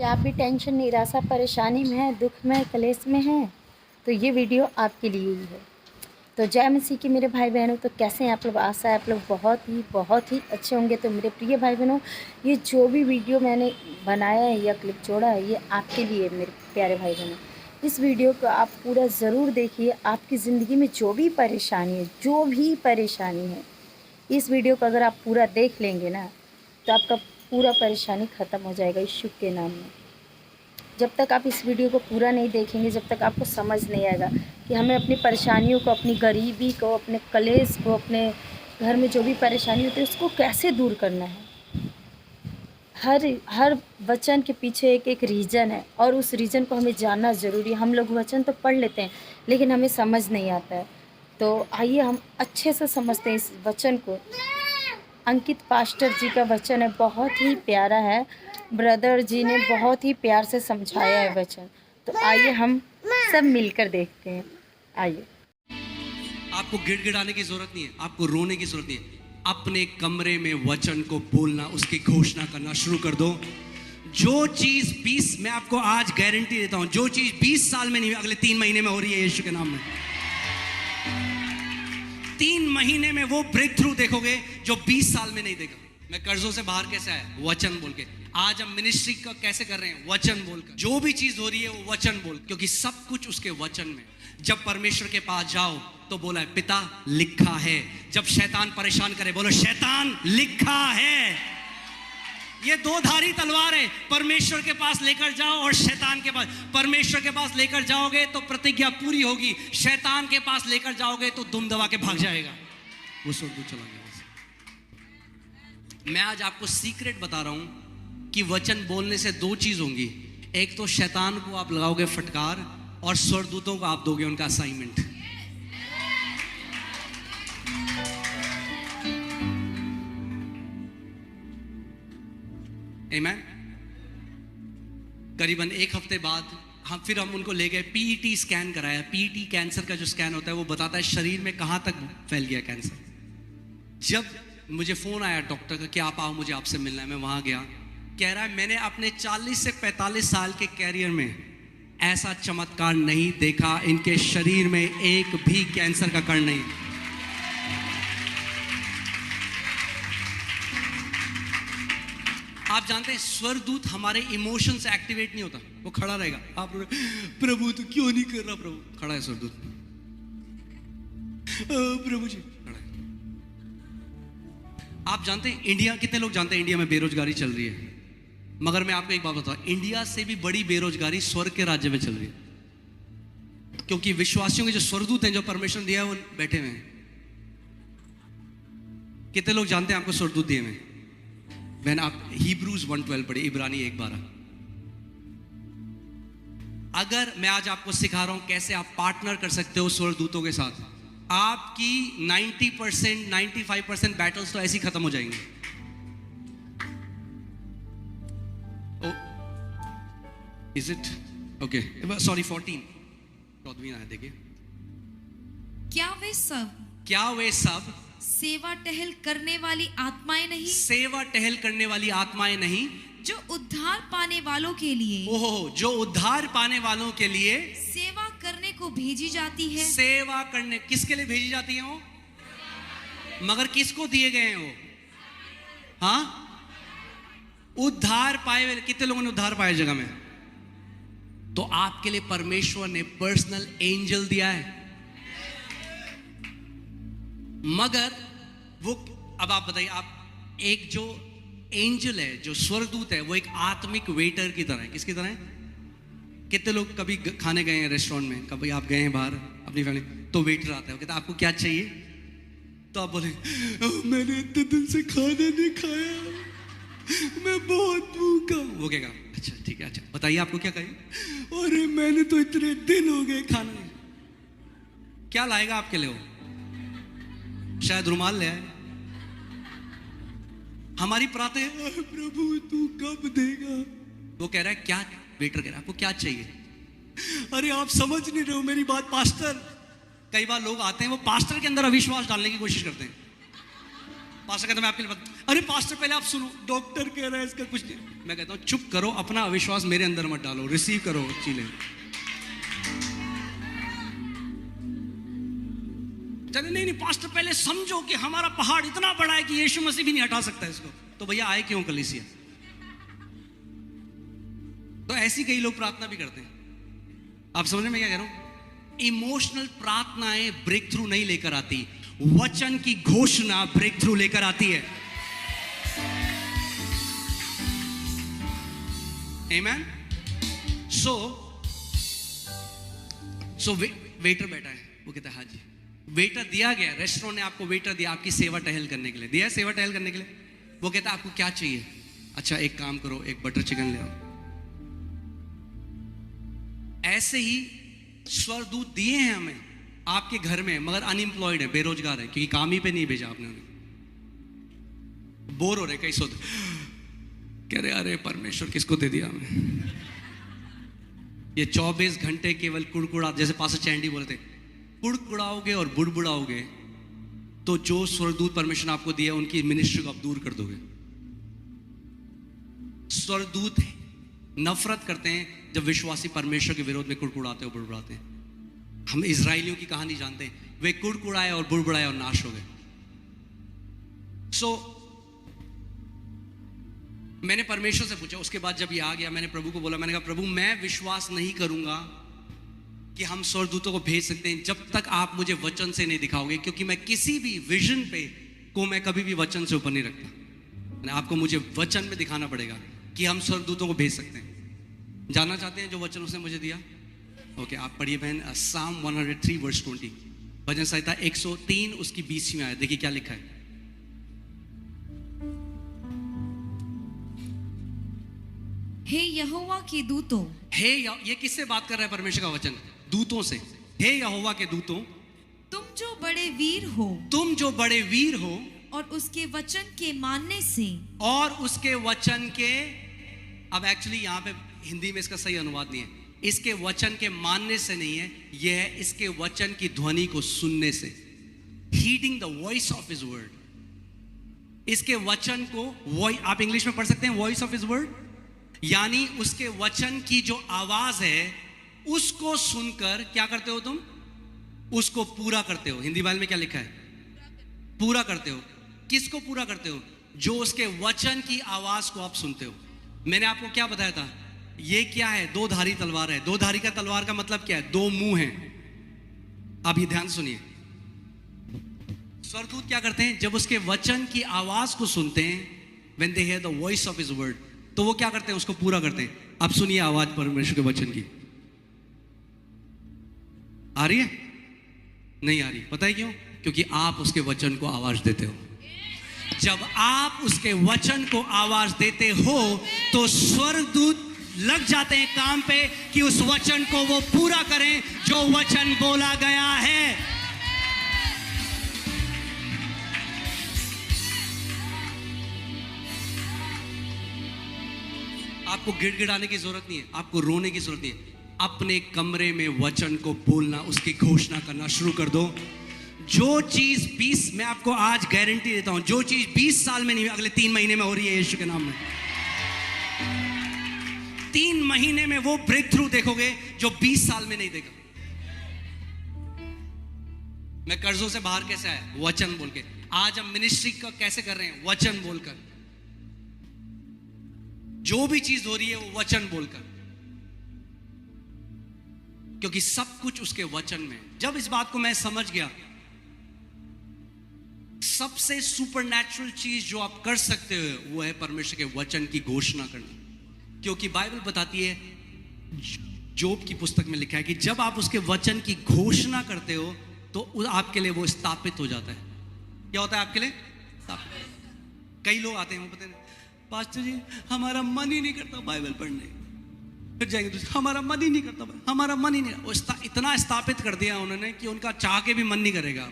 क्या आप भी टेंशन, निराशा, परेशानी में हैं, दुख में, कलेश में हैं? तो ये वीडियो आपके लिए ही है। तो जय मसीह की मेरे भाई बहनों। तो कैसे हैं आप लोग? आशा है आप लोग बहुत ही अच्छे होंगे। तो मेरे प्रिय भाई बहनों, ये जो भी वीडियो मैंने बनाया है या क्लिप जोड़ा है, ये आपके लिए है मेरे प्यारे भाई बहनों। इस वीडियो को आप पूरा ज़रूर देखिए। आपकी ज़िंदगी में जो भी परेशानी है, इस वीडियो को अगर आप पूरा देख लेंगे ना, तो आपका पूरा परेशानी ख़त्म हो जाएगा यीशु के नाम में। जब तक आप इस वीडियो को पूरा नहीं देखेंगे, जब तक आपको समझ नहीं आएगा कि हमें अपनी परेशानियों को, अपनी गरीबी को, अपने कलेश को, अपने घर में जो भी परेशानी होती है उसको कैसे दूर करना है। हर वचन के पीछे एक एक रीज़न है और उस रीज़न को हमें जानना ज़रूरी है। हम लोग वचन तो पढ़ लेते हैं लेकिन हमें समझ नहीं आता है। तो आइए हम अच्छे से समझते हैं इस वचन को। अंकित पास्टर जी का वचन है, बहुत ही प्यारा है। ब्रदर जी ने बहुत ही प्यार से समझाया है वचन। तो आइए हम सब मिलकर देखते हैं। आइए। आपको गिड़गिड़ाने की जरूरत नहीं है, आपको रोने की जरूरत नहीं है। अपने कमरे में वचन को बोलना, उसकी घोषणा करना शुरू कर दो। जो चीज 20, मैं आपको आज गारंटी देता हूं, जो चीज 20 साल में नहीं, अगले 3 महीने में हो रही है यीशु के नाम में। 3 महीने में वो ब्रेक थ्रू देखोगे जो 20 साल में नहीं देखा। मैं कर्जों से बाहर कैसे आया? वचन बोल के। आज हम मिनिस्ट्री का कैसे कर रहे हैं? वचन बोलकर। जो भी चीज हो रही है वो वचन बोल, क्योंकि सब कुछ उसके वचन में। जब परमेश्वर के पास जाओ तो बोला है पिता लिखा है। जब शैतान परेशान करे बोलो शैतान लिखा है। ये 2 धारी तलवार है। परमेश्वर के पास लेकर जाओ और शैतान के पास। परमेश्वर के पास लेकर जाओगे तो प्रतिज्ञा पूरी होगी, शैतान के पास लेकर जाओगे तो दुम दबा के भाग जाएगा, वो स्वर्ग चला गया। मैं आज आपको सीक्रेट बता रहा हूं कि वचन बोलने से 2 चीज होंगी। एक तो शैतान को आप लगाओगे फटकार और स्वर्गदूतों को आप दोगे उनका असाइनमेंट। आमीन। करीबन 1 हफ्ते बाद हम उनको ले गए, पीईटी स्कैन कराया। पीईटी कैंसर का जो स्कैन होता है वो बताता है शरीर में कहां तक फैल गया कैंसर। जब मुझे फोन आया डॉक्टर का कि आप आओ, मुझे आपसे मिलना है, मैं वहां गया। कह रहा है मैंने अपने 40 से 45 साल के कैरियर में ऐसा चमत्कार नहीं देखा, इनके शरीर में एक भी कैंसर का कण नहीं। आप जानते हैं स्वर्गदूत हमारे इमोशंस एक्टिवेट नहीं होता, वो खड़ा रहेगा। आप प्रभु तो क्यों नहीं कर रहा? प्रभु खड़ा है स्वर्गदूत, प्रभु जी खड़ा है। आप जानते हैं इंडिया, कितने लोग जानते हैं इंडिया में बेरोजगारी चल रही है? मगर मैं आपको एक बात बताऊं, इंडिया से भी बड़ी बेरोजगारी स्वर्ग के राज्य में चल रही है, क्योंकि विश्वासियों के जो स्वर्गदूत हैं, जो परमेश्वर दिया है, वो बैठे हुए हैं। कितने लोग जानते हैं आपको स्वर्गदूत दिए हुए? बहन आप हिब्रूज 1:12 पढ़े, इब्रानी 1:12। अगर मैं आज आपको सिखा रहा हूं कैसे आप पार्टनर कर सकते हो स्वर्गदूतों के साथ, आपकी 90% 95% बैटल्स तो ऐसे ही खत्म हो जाएंगे। Is it okay? सॉरी 14 आया, देखिए। क्या वे सब सेवा टहल करने वाली आत्माएं नहीं? सेवा टहल करने वाली आत्माएं नहीं, जो उद्धार पाने वालों के लिए, ओहो, जो उद्धार पाने वालों के लिए सेवा करने को भेजी जाती है। सेवा करने किसके लिए भेजी जाती है वो? मगर किसको दिए गए हैं वो? हाँ, उद्धार पाए हुए। कितने लोगों ने उद्धार पाया जगह में? तो आपके लिए परमेश्वर ने पर्सनल एंजल दिया है। मगर वो, अब आप बताइए, आप एक जो एंजल है, जो स्वर्गदूत है, वो एक आत्मिक वेटर की तरह है। किसकी तरह है? कितने लोग कभी खाने गए हैं रेस्टोरेंट में, कभी आप गए हैं बाहर अपनी फैमिली, तो वेटर आता है, वो कहता है आपको क्या चाहिए? तो आप बोले मैंने इतने दिन से खाना नहीं खाया, मैं बहुत भूखा हूं। वो कहेगा अच्छा ठीक है, अच्छा बताइए आपको क्या चाहिए? अरे मैंने तो इतने दिन हो गए खाना नहीं। क्या लाएगा आपके लिए वो? शायद रुमाल ले आए। हमारी प्रार्थना है प्रभु तू कब देगा? वो कह रहा है क्या? वेटर कह रहा है आपको क्या चाहिए? अरे आप समझ नहीं रहे हो मेरी बात पास्टर। कई बार लोग आते हैं, वो पास्टर के अंदर अविश्वास डालने की कोशिश करते हैं। पास्टर कहता है मैं आपके लिए अरे पास्टर पहले आप सुनो, डॉक्टर कह रहा है इसका कुछ नहीं। मैं कहता हूँ चुप करो, अपना अविश्वास मेरे अंदर मत डालो, रिसीव करो चीजें। चले नहीं पास्टर पहले समझो कि हमारा पहाड़ इतना बड़ा है कि यीशु मसीह भी नहीं हटा सकता इसको। तो भैया आए क्यों कलीसिया? तो ऐसी कई लोग प्रार्थना भी करते हैं। आप समझ में क्या कह रहा हूं? इमोशनल प्रार्थनाएं ब्रेक थ्रू नहीं लेकर आती, वचन की घोषणा ब्रेक थ्रू लेकर आती है। आमेन। सो वेटर बैठा है, वो कहता है हाँ जी। वेटर दिया गया, रेस्टोरेंट ने आपको वेटर दिया आपकी सेवा टहल करने के लिए, दिया सेवा टहल करने के लिए। वो कहता है आपको क्या चाहिए? अच्छा एक काम करो, एक बटर चिकन ले आओ। ऐसे ही स्वर्गदूत दिए हैं हमें आपके घर में, मगर अनएम्प्लॉयड है, बेरोजगार है, क्योंकि काम ही पे नहीं भेजा आपने उन्हें। बोर हो रहे कई सोच कह रहे अरे परमेश्वर किसको दे दिया हमें। ये 24 घंटे केवल कुड़कुड़ा, जैसे पास्टर चैंडी बोलते, कुड़कुड़ाओगे और बुड़बुड़ाओगे तो जो स्वर्गदूत परमेश्वर आपको दिया उनकी मिनिस्ट्री को आप दूर कर दोगे। स्वर्गदूत नफरत करते हैं जब विश्वासी परमेश्वर के विरोध में कुड़कुड़ाते और बुड़बुड़ाते हैं। हम इजराइलियों की कहानी जानते हैं, वे कुड़कुड़ाए और बुड़बुड़ाए और नाश हो गए। मैंने परमेश्वर से पूछा, उसके बाद जब ये आ गया मैंने प्रभु को बोला, मैंने कहा प्रभु मैं विश्वास नहीं करूंगा कि हम स्वर्गदूतों को भेज सकते हैं जब तक आप मुझे वचन से नहीं दिखाओगे, क्योंकि मैं किसी भी विजन पे को मैं कभी भी वचन से ऊपर नहीं रखता। मैंने आपको मुझे वचन में दिखाना पड़ेगा कि हम स्वर्गदूतों को भेज सकते हैं। जानना चाहते हैं जो वचन उसने मुझे दिया? ओके, आप पढ़िए बहन, साम 103 वर्स 20, भजन संहिता 103 उसकी 20 में आया। देखिए क्या लिखा है। हे यहोवा के दूतों, ये किससे बात कर रहा है परमेश्वर का वचन? दूतों से। हे यहोवा के दूतों, तुम जो बड़े वीर हो, तुम जो बड़े वीर हो और उसके वचन के मानने से, और उसके वचन के, अब एक्चुअली यहाँ पे हिंदी में इसका सही अनुवाद नहीं है, इसके वचन के मानने से नहीं है, यह है इसके वचन की ध्वनि को सुनने से। Heading the voice of his word. इसके वचन को आप इंग्लिश में पढ़ सकते हैं वॉइस ऑफ हिज वर्ड, यानी उसके वचन की जो आवाज है उसको सुनकर क्या करते हो तुम? उसको पूरा करते हो। हिंदी बाइबल में क्या लिखा है? पूरा करते हो। किसको पूरा करते हो? जो उसके वचन की आवाज को आप सुनते हो। मैंने आपको क्या बताया था? ये क्या है? दो धारी तलवार है। दो धारी का तलवार का मतलब क्या है? दो मुंह हैं। अब ये ध्यान सुनिए, स्वर्गदूत क्या करते हैं जब उसके वचन की आवाज को सुनते हैं, when they hear the voice of his word, तो वो क्या करते हैं? उसको पूरा करते हैं। अब सुनिए आवाज परमेश्वर के वचन की। आ रही है? नहीं आ रही। पता है क्यों? क्योंकि आप उसके वचन को आवाज देते हो। जब आप उसके वचन को आवाज देते हो तो स्वर्गदूत लग जाते हैं काम पे कि उस वचन को वो पूरा करें जो वचन बोला गया है। आपको गिड़गिड़ाने की जरूरत नहीं है, आपको रोने की जरूरत नहीं है। अपने कमरे में वचन को बोलना, उसकी घोषणा करना शुरू कर दो। जो चीज 20, मैं आपको आज गारंटी देता हूं, जो चीज 20 साल में नहीं, अगले 3 महीने में हो रही है यीशु के नाम में। 3 महीने में वो ब्रेक थ्रू देखोगे जो 20 साल में नहीं देखा। मैं कर्जों से बाहर कैसे आया? वचन बोल के। आज हम मिनिस्ट्री का कैसे कर रहे हैं? वचन बोलकर। जो भी चीज हो रही है वो वचन बोलकर, क्योंकि सब कुछ उसके वचन में। जब इस बात को मैं समझ गया, सबसे सुपरनैचुरल चीज जो आप कर सकते हो वो है परमेश्वर के वचन की घोषणा करना। क्योंकि बाइबल बताती है, जोब की पुस्तक में लिखा है कि जब आप उसके वचन की घोषणा करते हो तो आपके लिए वो स्थापित हो जाता है। क्या होता है आपके लिए? स्थापित। कई लोग आते हैं, वो पता है पास्टर जी हमारा मन ही नहीं करता बाइबल पढ़ने, फिर जाएंगे तो हमारा मन ही नहीं करता, हमारा मन ही नहीं। वो इतना स्थापित कर दिया उन्होंने कि उनका चाह के भी मन नहीं करेगा,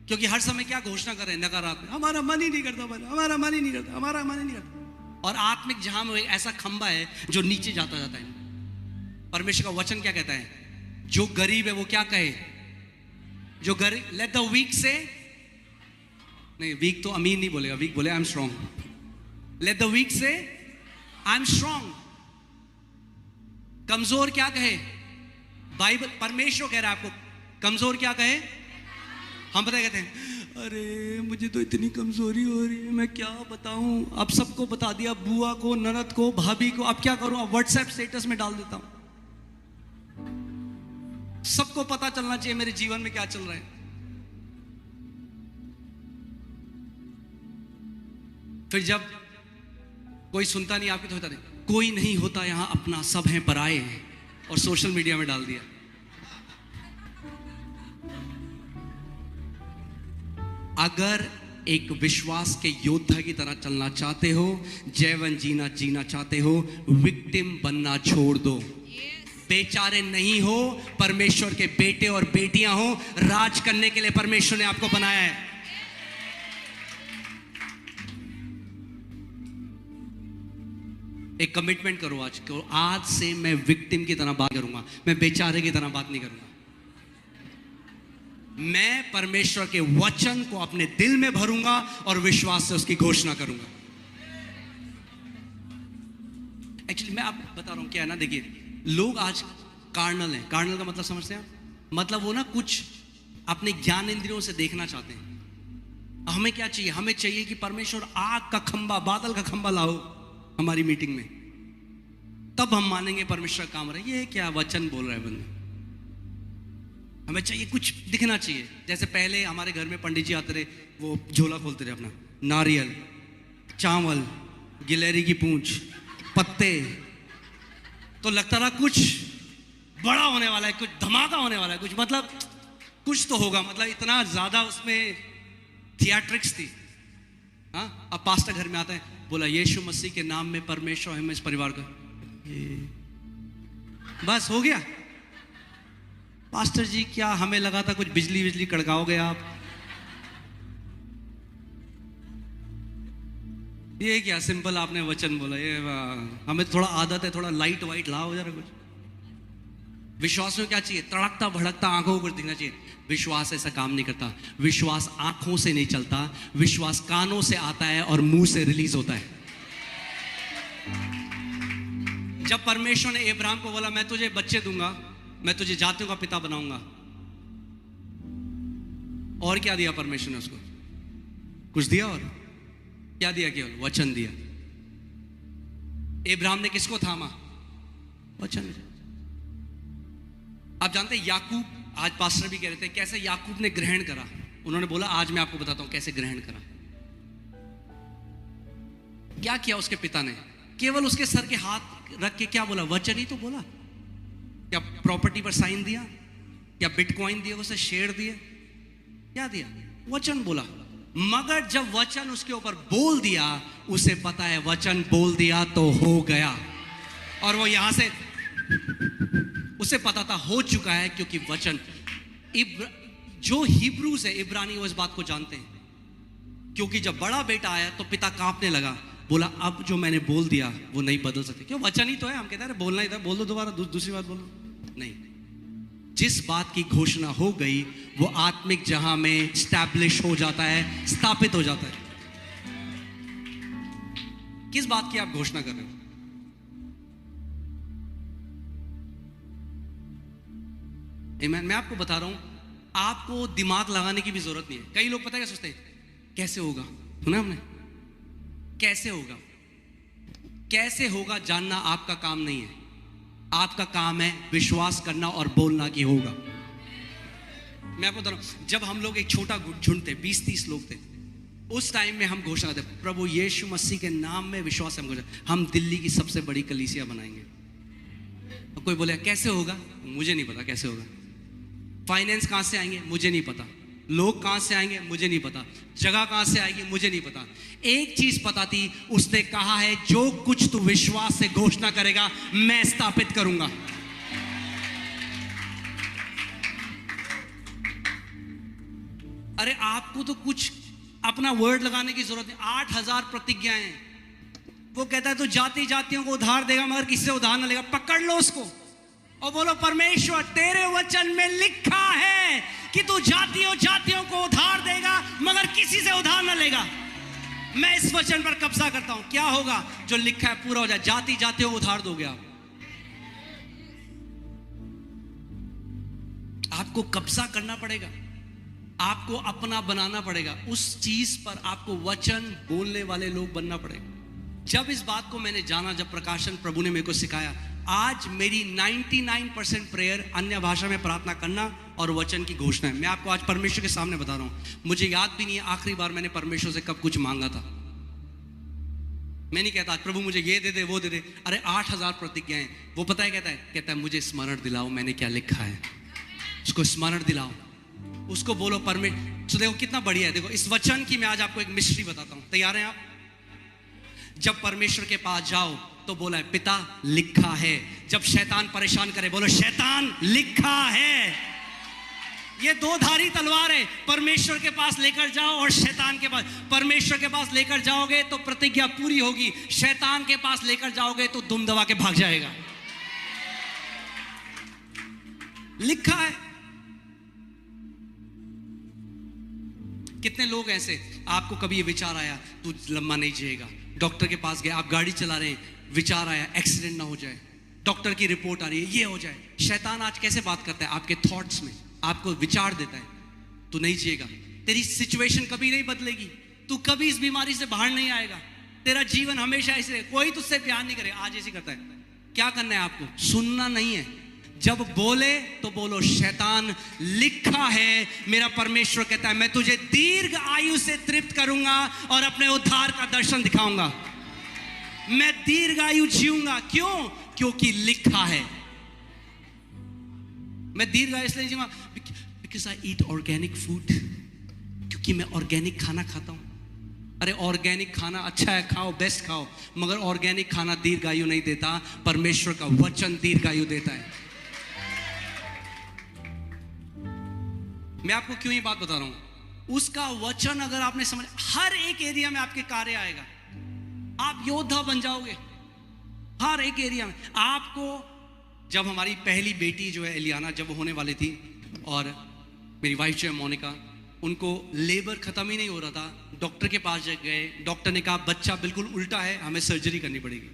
क्योंकि हर समय क्या घोषणा कर रहे हैं? नकारात्मक। हमारा मन ही नहीं करता, हमारा मन ही नहीं करता, हमारा मन ही नहीं करता। और आत्मिक जहां में ऐसा खंबा है जो नीचे जाता जाता है। परमेश्वर का वचन क्या कहता है? जो गरीब है वो क्या कहे? जो गरीब, लेट द वीक से नहीं, वीक तो अमीर नहीं बोलेगा, वीक बोले I am strong. Let the weak से आई एम स्ट्रॉन्ग। कमजोर क्या कहे? बाइबल, परमेश्वर कह रहा है आपको कमजोर क्या कहे। हम पता कहते हैं अरे मुझे तो इतनी कमजोरी हो रही है, मैं क्या बताऊं, अब सबको बता दिया, बुआ को, ननद को, भाभी को, अब क्या करूं, अब व्हाट्सएप स्टेटस में डाल देता हूं, सबको पता चलना चाहिए मेरे जीवन में क्या चल रहा है। फिर जब कोई सुनता नहीं आपकी तो होता नहीं, कोई नहीं होता यहां अपना, सब हैं पराए हैं, और सोशल मीडिया में डाल दिया। अगर एक विश्वास के योद्धा की तरह चलना चाहते हो, जीवन जीना चाहते हो, विक्टिम बनना छोड़ दो। बेचारे नहीं हो, परमेश्वर के बेटे और बेटियां हो, राज करने के लिए परमेश्वर ने आपको बनाया है। एक कमिटमेंट करो आज कि आज से मैं विक्टिम की तरह बात करूंगा, मैं बेचारे की तरह बात नहीं करूंगा। मैं परमेश्वर के वचन को अपने दिल में भरूंगा और विश्वास से उसकी घोषणा करूंगा। एक्चुअली मैं आप बता रहा हूं क्या है ना, देखिए लोग आज कार्नल हैं। कार्नल का मतलब समझते हैं आप? मतलब वो ना कुछ अपने ज्ञान इंद्रियों से देखना चाहते हैं। हमें क्या चाहिए? हमें चाहिए कि परमेश्वर आग का खंबा, बादल का खंबा लाओ हमारी मीटिंग में, तब हम मानेंगे परमेश्वर काम रहा है। ये क्या वचन बोल रहा है बंदे। हमें चाहिए कुछ दिखना चाहिए। जैसे पहले हमारे घर में पंडित जी आते रहे, वो झोला खोलते रहे अपना, नारियल, चावल, गिलहरी की पूंछ, पत्ते, तो लगता रहा कुछ बड़ा होने वाला है, कुछ धमाका होने वाला है, कुछ मतलब कुछ तो होगा, मतलब इतना ज्यादा उसमें थिएट्रिक्स थी। हाँ, अब पास्टर घर में आता है, बोला यीशु मसीह के नाम में परमेश्वर हम इस परिवार का, बस हो गया। पास्टर जी क्या हमें लगा था कुछ बिजली कड़काओगे आप, ये क्या सिंपल आपने वचन बोला। ये हमें थोड़ा आदत है, थोड़ा लाइट वाइट लाओ जरा कुछ। विश्वास में क्या चाहिए? तड़कता भड़कता आंखों को दिखना चाहिए। विश्वास ऐसा काम नहीं करता। विश्वास आंखों से नहीं चलता, विश्वास कानों से आता है और मुंह से रिलीज होता है। जब परमेश्वर ने अब्राहम को बोला मैं तुझे बच्चे दूंगा, मैं तुझे जातियों का पिता बनाऊंगा, और क्या दिया परमेश्वर ने उसको? कुछ दिया? और क्या दिया? केवल वचन दिया। अब्राहम ने किसको थामा? वचन। आप जानते हैं याकूब, आज पास्टर भी कह रहे थे कैसे याकूब ने ग्रहण करा। उन्होंने बोला आज मैं आपको बताता हूं कैसे ग्रहण करा। क्या किया उसके पिता ने? केवल उसके सर के हाथ रख के क्या बोला? वचन ही तो बोला। क्या प्रॉपर्टी पर साइन दिया? क्या बिटकॉइन दिया? उसे शेयर दिए? क्या दिया? वचन बोला। मगर जब वचन उसके ऊपर बोल दिया, उसे पता है वचन बोल दिया तो हो गया। और वो यहां से उसे पता था हो चुका है, क्योंकि वचन जो हिब्रूज है, इब्रानी, वो इस बात को जानते हैं। क्योंकि जब बड़ा बेटा आया तो पिता कांपने लगा, बोला अब जो मैंने बोल दिया वो नहीं बदल सकते। क्यों? वचन ही तो है। हम कहते हैं बोलना ही था, बोल दो दोबारा, दूसरी बात बोलो। नहीं, जिस बात की घोषणा हो गई वो आत्मिक जहां में स्टैब्लिश हो जाता है, स्थापित हो जाता है। किस बात की आप घोषणा कर रहे हो? मैं आपको बता रहा हूं, आपको दिमाग लगाने की भी जरूरत नहीं है। कई लोग पता है क्या सोचते हैं, कैसे होगा? सुना हमने? कैसे होगा? कैसे होगा जानना आपका काम नहीं है। आपका काम है विश्वास करना और बोलना कि होगा। मैं आपको बता रहा हूं, जब हम लोग एक छोटा झुंड थे, 20-30 लोग थे, उस टाइम में हम घोषणा करते, प्रभु यीशु मसीह के नाम में विश्वास हम दिल्ली की सबसे बड़ी कलीसिया बनाएंगे। और कोई बोले कैसे होगा? मुझे नहीं पता कैसे होगा। फाइनेंस कहां से आएंगे? मुझे नहीं पता। लोग कहां से आएंगे? मुझे नहीं पता। जगह कहां से आएगी? मुझे नहीं पता। एक चीज पता थी, उसने कहा है जो कुछ तू विश्वास से घोषणा करेगा मैं स्थापित करूंगा। अरे आपको तो कुछ अपना वर्ड लगाने की जरूरत नहीं। 8000 प्रतिज्ञाएं। वो कहता है तो जाति जातियों को उधार देगा मगर किसी से उधार न लेगा। पकड़ लो उसको और बोलो परमेश्वर तेरे वचन में लिखा है कि तू जातियों जातियों को उधार देगा मगर किसी से उधार न लेगा। मैं इस वचन पर कब्जा करता हूं। क्या होगा? जो लिखा है पूरा हो जाए। जाति जातियों को उधार दोगे आप। आपको कब्जा करना पड़ेगा, आपको अपना बनाना पड़ेगा। उस चीज पर आपको वचन बोलने वाले लोग बनना पड़ेगा। जब इस बात को मैंने जाना, जब प्रकाशन प्रभु ने मेरे को सिखाया, आज मेरी 99% प्रेयर अन्य भाषा में प्रार्थना करना और वचन की घोषणा है। मैं आपको आज परमेश्वर के सामने बता रहा हूं, मुझे याद भी नहीं है आखिरी बार मैंने परमेश्वर से कब कुछ मांगा था। मैं नहीं कहता आज प्रभु मुझे ये दे दे वो दे दे। अरे 8000 प्रतिज्ञाएं। वो पता है कहता है मुझे स्मरण दिलाओ मैंने क्या लिखा है, उसको स्मरण दिलाओ, उसको बोलो परमेश्वर। तो देखो कितना बढ़िया है। देखो इस वचन की मैं आज आपको एक मिस्ट्री बताता हूं। तैयार हैं आप? जब परमेश्वर के पास जाओ तो बोला है पिता लिखा है। जब शैतान परेशान करे बोलो शैतान लिखा है। ये दो धारी तलवार है। परमेश्वर के पास लेकर जाओ और शैतान के पास। परमेश्वर के पास लेकर जाओगे तो प्रतिज्ञा पूरी होगी, शैतान के पास लेकर जाओगे तो दुम दबा के भाग जाएगा। लिखा है। कितने लोग ऐसे, आपको कभी ये विचार आया तू लंबा नहीं जिएगा, डॉक्टर के पास गए, आप गाड़ी चला रहे हैं, विचार आया एक्सीडेंट ना हो जाए, डॉक्टर की रिपोर्ट आ रही है ये हो जाए। शैतान आज कैसे बात करता है? आपके थॉट्स में आपको विचार देता है तू नहीं जिएगा, तेरी सिचुएशन कभी नहीं बदलेगी, तू कभी इस बीमारी से बाहर नहीं आएगा, तेरा जीवन हमेशा ऐसे, कोई तुझसे प्यार नहीं करे। आज ऐसे करता है। क्या करना है आपको? सुनना नहीं है। जब बोले तो बोलो शैतान लिखा है। मेरा परमेश्वर कहता है मैं तुझे दीर्घ आयु से तृप्त करूंगा और अपने उद्धार का दर्शन दिखाऊंगा। मैं दीर्घ आयु जीऊंगा। क्यों? क्योंकि लिखा है। मैं दीर्घ आयु इसलिए जीऊंगा because I eat organic food, क्योंकि मैं ऑर्गेनिक खाना खाता हूं। अरे ऑर्गेनिक खाना अच्छा है, खाओ, बेस्ट खाओ, मगर ऑर्गेनिक खाना दीर्घ आयु नहीं देता। परमेश्वर का वचन दीर्घ आयु देता है। मैं आपको क्यों ये बात बता रहा हूं? उसका वचन अगर आपने समझ, हर एक एरिया में आपके कार्य आएगा। आप योद्धा बन जाओगे हर एक एरिया में। आपको जब हमारी पहली बेटी जो है एलियाना जब होने वाली थी और मेरी वाइफ जो है मोनिका, उनको लेबर खत्म ही नहीं हो रहा था, डॉक्टर के पास गए, डॉक्टर ने कहा बच्चा बिल्कुल उल्टा है, हमें सर्जरी करनी पड़ेगी।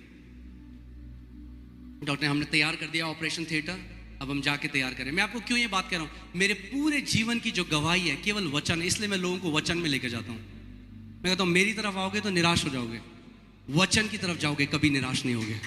डॉक्टर ने हमने तैयार कर दिया ऑपरेशन थिएटर, अब हम जाके तैयार करें। मैं आपको क्यों ये बात कह रहा हूं? मेरे पूरे जीवन की जो गवाही है केवल वचन है, इसलिए मैं लोगों को वचन में लेकर जाता हूं। मैं कहता हूं मेरी तरफ आओगे तो निराश हो जाओगे, वचन की तरफ जाओगे कभी निराश नहीं होगे।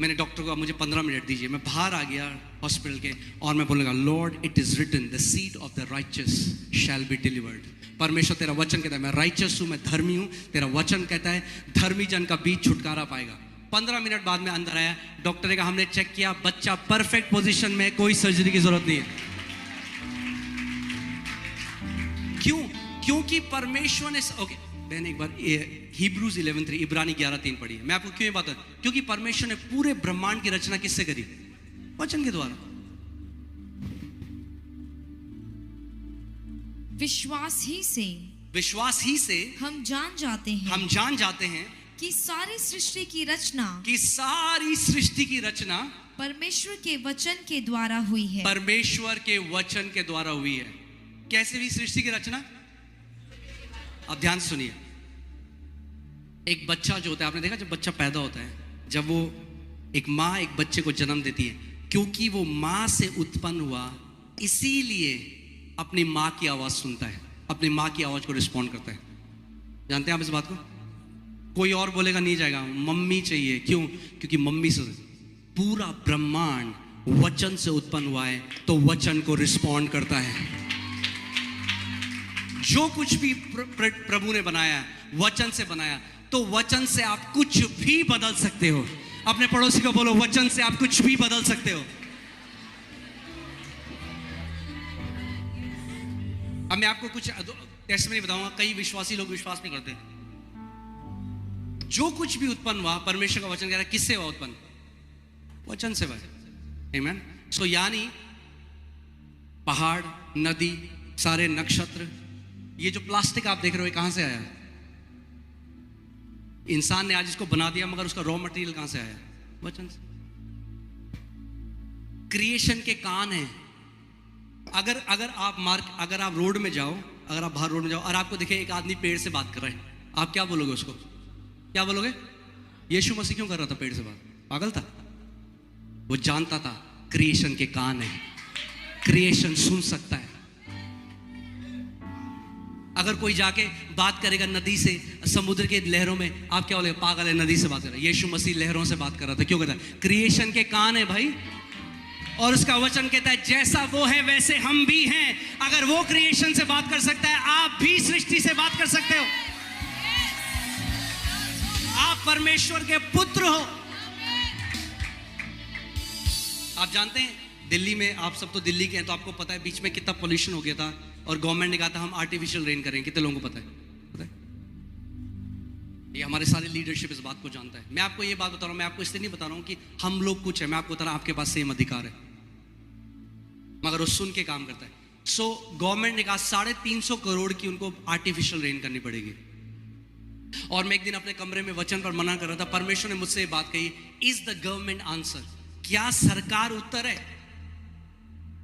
मैंने डॉक्टर को मुझे 15 मिनट दीजिए, मैं बाहर आ गया हॉस्पिटल के और मैं बोलूँगा Lord it is written the seed of the righteous shall be delivered. परमेश्वर तेरा वचन कहता है मैं राइचस हूँ, मैं धर्मी हूँ। तेरा वचन कहता है धर्मी जन का बीज छुटकारा पाएगा। 15 मिनट बाद में अंदर आया, डॉक्टर ने कहा हमने चेक किया बच्चा परफेक्ट पोजीशन में, कोई सर्जरी की जरूरत नहीं है। क्यों? क्योंकि परमेश्वर ने मैंने एक बार हिब्रूज 11:3 इब्रानी 11:3 पढ़ी है। मैं आपको क्यों ये बात है? क्योंकि परमेश्वर ने पूरे ब्रह्मांड की रचना किससे करी? वचन के द्वारा। विश्वास ही से हम जान जाते हैं कि सारी सृष्टि की रचना परमेश्वर के वचन के द्वारा हुई है। परमेश्वर के वचन के द्वारा हुई है। कैसे हुई सृष्टि की रचना? अब ध्यान से सुनिए। एक बच्चा जो होता है, आपने देखा जब बच्चा पैदा होता है, जब वो एक माँ एक बच्चे को जन्म देती है, क्योंकि वो माँ से उत्पन्न हुआ इसीलिए अपनी माँ की आवाज सुनता है, अपनी माँ की आवाज को रिस्पॉन्ड करता है। जानते हैं आप इस बात को? कोई और बोलेगा नहीं जाएगा, मम्मी चाहिए। क्यों? क्योंकि मम्मी से पूरा ब्रह्मांड वचन से उत्पन्न हुआ है, तो वचन को रिस्पॉन्ड करता है। जो कुछ भी प्रभु ने बनाया वचन से बनाया, तो वचन से आप कुछ भी बदल सकते हो। अपने पड़ोसी को बोलो वचन से आप कुछ भी बदल सकते हो। अब मैं आपको कुछ टेस्टमनी बताऊंगा। कई विश्वासी लोग विश्वास नहीं करते। जो कुछ भी उत्पन्न हुआ, परमेश्वर का वचन कह रहा है किससे हुआ उत्पन्न? वचन से हुआ। आमीन। सो यानी पहाड़, नदी, सारे नक्षत्र, ये जो प्लास्टिक आप देख रहे हो ये कहां से आया? इंसान ने आज इसको बना दिया, मगर उसका रॉ मटेरियल कहां से आया? वचन से। क्रिएशन के कान हैं। अगर आप रोड में जाओ, अगर आप बाहर रोड में जाओ और आपको दिखे एक आदमी पेड़ से बात कर रहा है, आप क्या बोलोगे उसको? क्या बोलोगे? यीशु मसीह क्यों कर रहा था पेड़ से बात? पागल था? वो जानता था क्रिएशन के कान है, क्रिएशन सुन सकता है। अगर कोई जाके बात करेगा नदी से, समुद्र के लहरों में, आप क्या बोलेगे? पागल है, नदी से बात कर रहा है। यीशु मसीह लहरों से बात कर रहा था, क्यों कर रहा है? क्रिएशन के कान है भाई। और उसका वचन कहता है जैसा वो है वैसे हम भी हैं। अगर वो क्रिएशन से बात कर सकता है, आप भी सृष्टि से बात कर सकते हो। आप परमेश्वर के पुत्र हो। आप जानते हैं दिल्ली में, आप सब तो दिल्ली के हैं तो आपको पता है बीच में कितना पोल्यूशन हो गया था और गवर्नमेंट ने कहा था हम आर्टिफिशियल रेन करेंगे। कितने लोगों को पता है? ये हमारे सारे लीडरशिप इस बात को जानता है। मैं आपको ये बात बता रहा हूं, मैं आपको इसलिए नहीं बता रहा हूं कि हम लोग कुछ है, मैं आपको बता रहा हूं आपके पास सेम अधिकार है, मगर वो सुन के काम करता है। सो गवर्नमेंट ने कहा 350 करोड़ की उनको आर्टिफिशियल रेन करनी पड़ेगी। और मैं एक दिन अपने कमरे में वचन पर मना कर रहा था, परमेश्वर ने मुझसे ये बात कही, इज द गवर्नमेंट आंसर? क्या सरकार उत्तर है?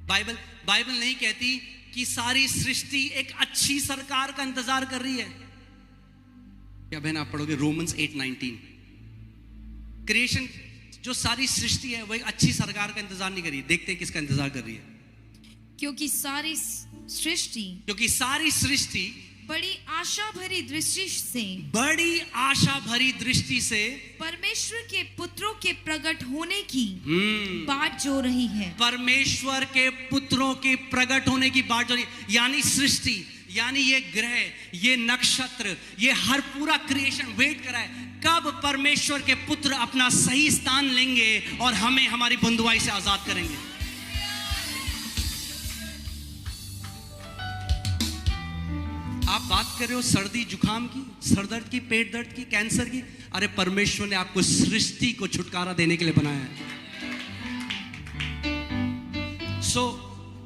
बाइबल नहीं कहती कि सारी सृष्टि एक अच्छी सरकार का इंतजार कर रही है। क्या बहन आप पढ़ोगे रोमन्स 8:19? क्रिएशन जो सारी सृष्टि है वो एक अच्छी सरकार का इंतजार नहीं कर रही। देखते हैं किसका इंतजार कर रही है। क्योंकि सारी सृष्टि बड़ी आशा भरी दृष्टि से परमेश्वर के पुत्रों के प्रकट होने की बाट जो रही है। परमेश्वर के पुत्रों के प्रकट होने की बाट जो रही, यानी सृष्टि, यानी ये ग्रह, ये नक्षत्र, ये हर पूरा क्रिएशन वेट कर रहा है कब परमेश्वर के पुत्र अपना सही स्थान लेंगे और हमें हमारी बंधुआई से आजाद करेंगे। आप बात कर रहे हो सर्दी जुकाम की, सरदर्द की, पेट दर्द की, कैंसर की। अरे परमेश्वर ने आपको सृष्टि को छुटकारा देने के लिए बनाया है।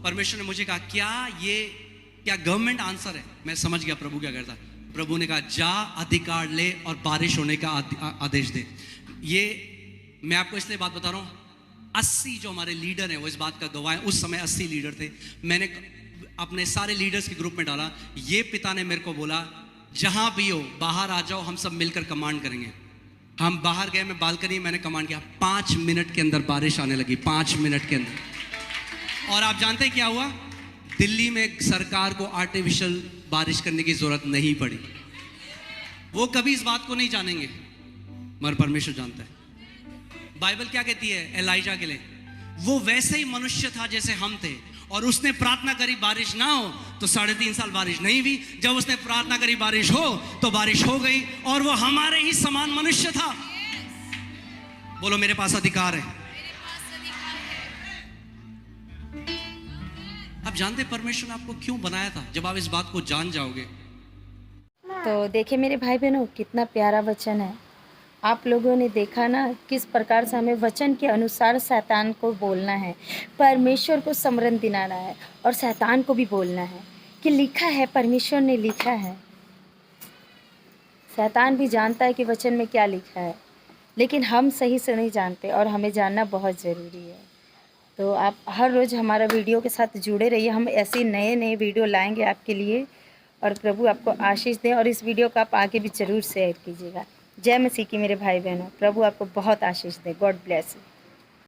परमेश्वर ने मुझे कहा क्या गवर्नमेंट आंसर है? मैं समझ गया प्रभु क्या करता। प्रभु ने कहा जा अधिकार ले और बारिश होने का आदेश दे। ये मैं आपको इसलिए बात बता रहा हूं, 80 जो हमारे लीडर हैं वो इस बात का गवाह है। उस समय 80 लीडर थे। मैंने अपने सारे लीडर्स के ग्रुप में डाला। ये पिता ने मेरे को बोला जहां भी हो बाहर आ जाओ, हम सब मिलकर कमांड करेंगे। हम बाहर गए, मैं बालकनी में मैंने कमांड किया, 5 मिनट के अंदर बारिश आने लगी, 5 मिनट के अंदर। और आप जानते हैं क्या हुआ? दिल्ली में सरकार को आर्टिफिशियल बारिश करने की जरूरत नहीं पड़ी। वो कभी इस बात को नहीं जानेंगे, मगर परमेश्वर जानता है। बाइबल क्या कहती है एलाइजा के लिए? वो वैसे ही मनुष्य था जैसे हम थे, और उसने प्रार्थना करी बारिश ना हो तो 3.5 साल बारिश नहीं हुई। जब उसने प्रार्थना करी बारिश हो तो बारिश हो गई, और वो हमारे ही समान मनुष्य था। बोलो मेरे पास अधिकार है। आप जानते परमेश्वर ने आपको क्यों बनाया था? जब आप इस बात को जान जाओगे। तो देखिए मेरे भाई बहनों, कितना प्यारा वचन है। आप लोगों ने देखा ना किस प्रकार से हमें वचन के अनुसार शैतान को बोलना है, परमेश्वर को समरण दिलाना है, और शैतान को भी बोलना है कि लिखा है, परमेश्वर ने लिखा है। शैतान भी जानता है कि वचन में क्या लिखा है, लेकिन हम सही से नहीं जानते, और हमें जानना बहुत ज़रूरी है। तो आप हर रोज़ हमारा वीडियो के साथ जुड़े रहिए। हम ऐसे नए वीडियो लाएंगे आपके लिए, और प्रभु आपको आशीष दें। और इस वीडियो को आप आगे भी ज़रूर शेयर कीजिएगा। जय मसीह की मेरे भाई बहनों, प्रभु आपको बहुत आशीष दे। God bless you.